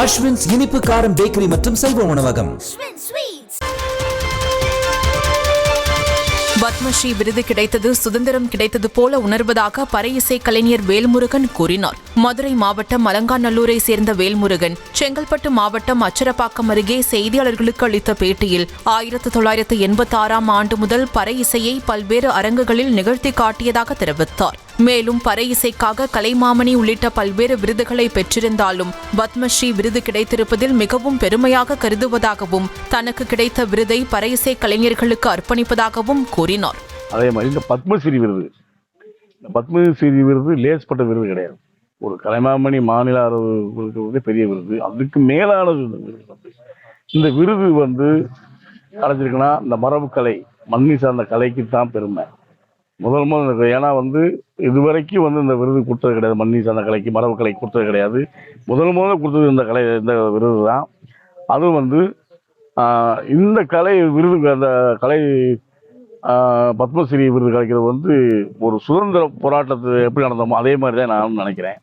அஸ்வின்ஸ் இனிப்பு காரம் பேக்கரி மற்றும் சைவ உணவகம். பத்மஸ்ரீ விருது கிடைத்தது சுதந்திரம் கிடைத்தது போல உணர்வதாக பறை இசை கலைஞர் வேல்முருகன் கூறினார். மதுரை மாவட்டம் அலங்காநல்லூரை சேர்ந்த வேல்முருகன் செங்கல்பட்டு மாவட்டம் அச்சரப்பாக்கம் அருகே செய்தியாளர்களுக்கு அளித்த பேட்டியில் 1986ஆம் ஆண்டு முதல் பறை இசையை பல்வேறு அரங்குகளில் நிகழ்த்தி காட்டியதாக தெரிவித்தார். மேலும் பறை இசைக்காக கலைமாமணி உள்ளிட்ட பல்வேறு விருதுகளை பெற்றிருந்தாலும் பத்மஸ்ரீ விருது கிடைத்திருப்பதில் மிகவும் பெருமையாக கருதுவதாகவும் தனக்கு கிடைத்த விருதை பறை இசை கலைஞர்களுக்கு அர்ப்பணிப்பதாகவும் கூறினார். அதே மாதிரி இந்த பத்மஸ்ரீ விருது லேஸ்பட்ட விருது கிடையாது. ஒரு கலைமாமணி மாநில விருது பெரிய விருது, அதுக்கு மேலான விருது. இந்த விருது கிடைச்சிருக்குன்னா இந்த மரபு கலை மண்ணி சார்ந்த கலைக்கு தான் பெருமை. முதல் ஏன்னா இதுவரைக்கும் இந்த விருது கொடுத்தது கிடையாது. மண்ணி சார்ந்த கலைக்கு மரபு கலைக்கு கொடுத்தது கிடையாது. முதல் கொடுத்தது இந்த விருது தான். அதுவும் இந்த கலை விருது, அந்த கலை பத்மஸ்ரீ விருது கிடைக்கிறது ஒரு சுதந்திர போராட்டத்தை எப்படி நடந்தோமோ அதே மாதிரி தான் நான் நினைக்கிறேன்.